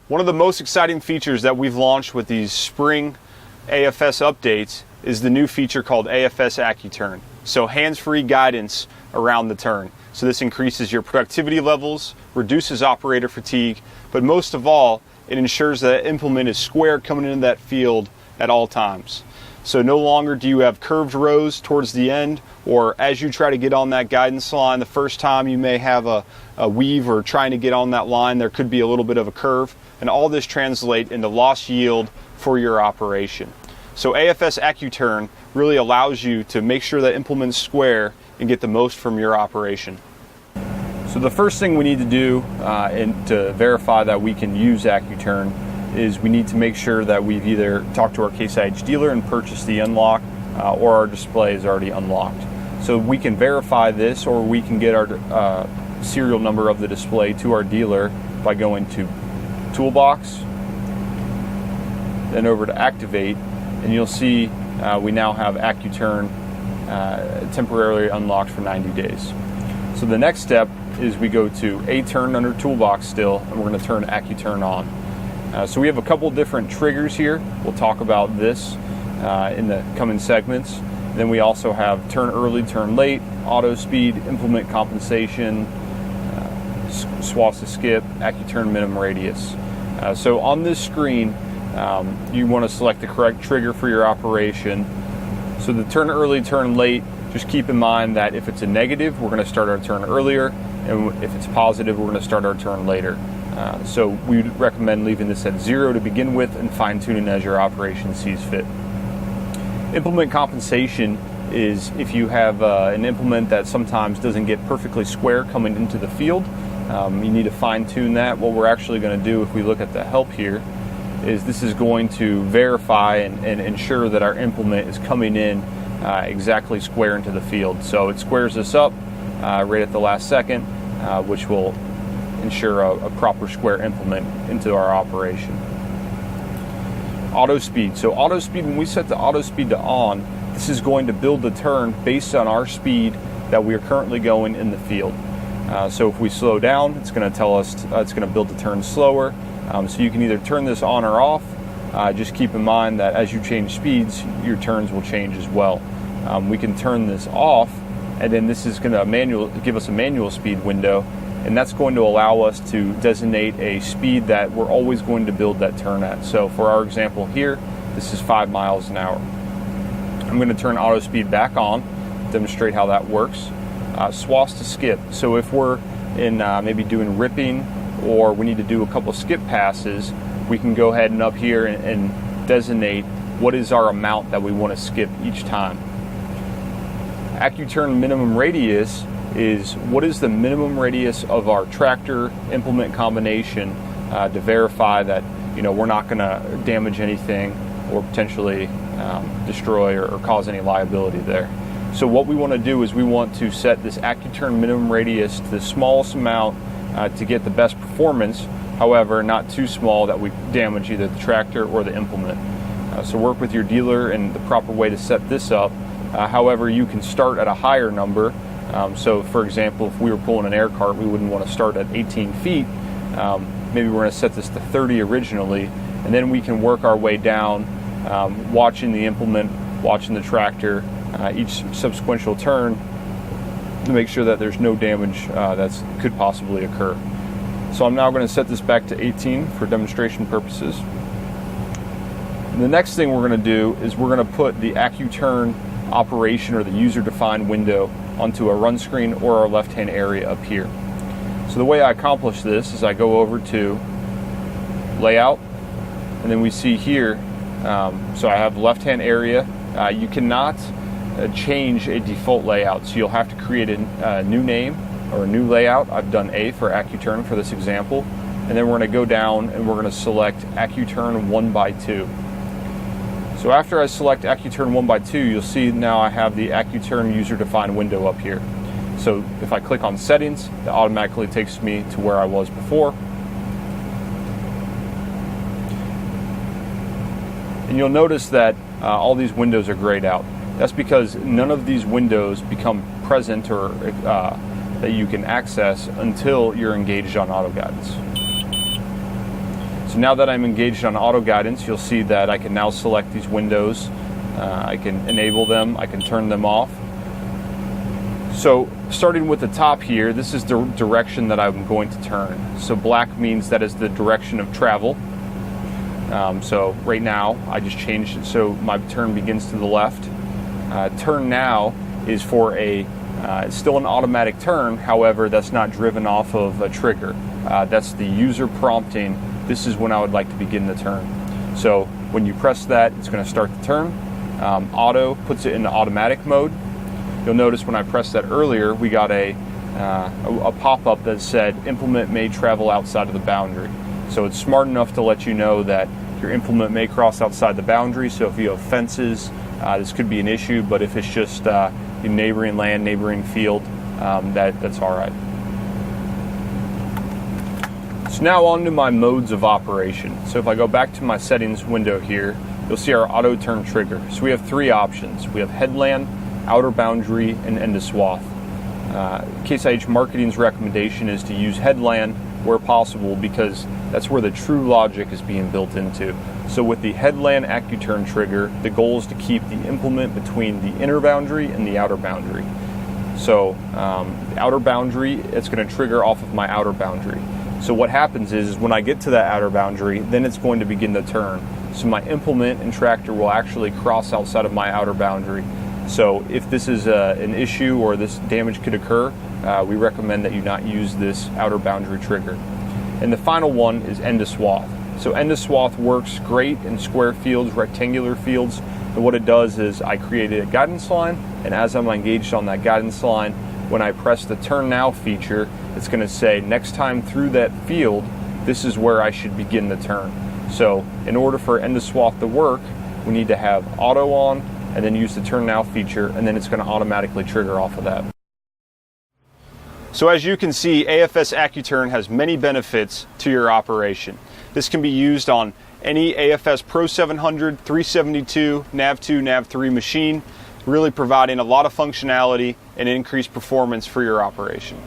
One of the most exciting features that we've launched with these spring AFS updates is the new feature called AFS AccuTurn. So hands-free guidance around the turn. So this increases your productivity levels, reduces operator fatigue, but most of all, it ensures that implement is square coming into that field at all times. So no longer do you have curved rows towards the end, or as you try to get on that guidance line, the first time you may have a weave or trying to get on that line, there could be a little bit of a curve, and all this translates into lost yield for your operation. So AFS AccuTurn really allows you to make sure that implement's square and get the most from your operation. So the first thing we need to do to verify that we can use AccuTurn is we need to make sure that we've either talked to our Case IH dealer and purchased the unlock or our display is already unlocked. So we can verify this, or we can get our serial number of the display to our dealer by going to Toolbox, then over to Activate, and you'll see we now have AccuTurn temporarily unlocked for 90 days. So the next step is we go to ATurn under Toolbox still, and we're going to turn AccuTurn on. So we have a couple different triggers here. We'll talk about this in the coming segments. Then we also have turn early, turn late, auto speed, implement compensation, swaths to skip, AccuTurn minimum radius. So on this screen, you want to select the correct trigger for your operation. So the turn early, turn late, just keep in mind that if it's a negative, we're going to start our turn earlier, and if it's positive, we're going to start our turn later. So we recommend leaving this at 0 to begin with and fine-tuning as your operation sees fit. Implement compensation is if you have an implement that sometimes doesn't get perfectly square coming into the field. You need to fine-tune that. What we're actually going to do, if we look at the help here, is this is going to verify and ensure that our implement is coming in exactly square into the field. So it squares this up right at the last second, which will ensure a proper square implement into our operation. Auto speed. So auto speed, when we set the auto speed to on, this is going to build the turn based on our speed that we are currently going in the field. So if we slow down, it's going to tell us it's going to build the turn slower. So you can either turn this on or off. Just keep in mind that as you change speeds, your turns will change as well. We can turn this off, and then this is going to give us a manual speed window, and that's going to allow us to designate a speed that we're always going to build that turn at. So for our example here, this is 5 miles an hour. I'm going to turn auto speed back on, demonstrate how that works. Swaths to skip. So if we're in maybe doing ripping, or we need to do a couple skip passes, we can go ahead and up here and designate what is our amount that we want to skip each time. AccuTurn minimum radius is what is the minimum radius of our tractor implement combination to verify that we're not going to damage anything or potentially destroy or cause any liability there. So what we want to do is we want to set this AccuTurn minimum radius to the smallest amount to get the best performance, however not too small that we damage either the tractor or the implement. So work with your dealer in the proper way to set this up. However, you can start at a higher number. So for example, if we were pulling an air cart, we wouldn't want to start at 18 feet. Maybe we're going to set this to 30 originally, and then we can work our way down, watching the implement, watching the tractor, each subsequent turn, to make sure that there's no damage that could possibly occur. So I'm now going to set this back to 18 for demonstration purposes. And the next thing we're going to do is we're going to put the AccuTurn operation or the user-defined window onto a run screen or our left-hand area up here. So the way I accomplish this is I go over to Layout, and then we see here, so I have left-hand area. You cannot change a default layout, so you'll have to create a new name or a new layout. I've done A for AccuTurn for this example, and then we're going to go down and we're going to select AccuTurn 1x2. So after I select AccuTurn 1x2, you'll see now I have the AccuTurn user-defined window up here. So if I click on Settings, it automatically takes me to where I was before. And you'll notice that all these windows are grayed out. That's because none of these windows become present or that you can access until you're engaged on auto guidance. So now that I'm engaged on auto guidance, you'll see that I can now select these windows. I can enable them, I can turn them off. So starting with the top here, this is the direction that I'm going to turn. So black means that is the direction of travel. So right now I just changed it so my turn begins to the left. Turn now is for it's still an automatic turn, however that's not driven off of a trigger. That's the user prompting, this is when I would like to begin the turn. So when you press that, it's going to start the turn. Auto puts it into automatic mode. You'll notice when I pressed that earlier, we got a pop-up that said implement may travel outside of the boundary. So it's smart enough to let you know that your implement may cross outside the boundary. So if you have fences, this could be an issue, but if it's just neighboring land, neighboring field, that's all right. So now on to my modes of operation. So if I go back to my settings window here, you'll see our auto turn trigger. So we have three options. We have headland, outer boundary, and end of swath. Case IH Marketing's recommendation is to use headland where possible because that's where the true logic is being built into. So with the headland AccuTurn trigger, the goal is to keep the implement between the inner boundary and the outer boundary. So the outer boundary, it's going to trigger off of my outer boundary. So what happens is when I get to that outer boundary, then it's going to begin to turn. So my implement and tractor will actually cross outside of my outer boundary. So if this is an issue or this damage could occur, we recommend that you not use this outer boundary trigger. And the final one is end of swath. So end of swath works great in square fields, rectangular fields. And what it does is I created a guidance line, and as I'm engaged on that guidance line, when I press the turn now feature, it's going to say next time through that field, this is where I should begin the turn. So in order for end of swath to work, we need to have auto on and then use the turn now feature, and then it's going to automatically trigger off of that. So as you can see, AFS AccuTurn has many benefits to your operation. This can be used on any AFS Pro 700, 372, NAV2, NAV3 machine, really providing a lot of functionality and increased performance for your operation.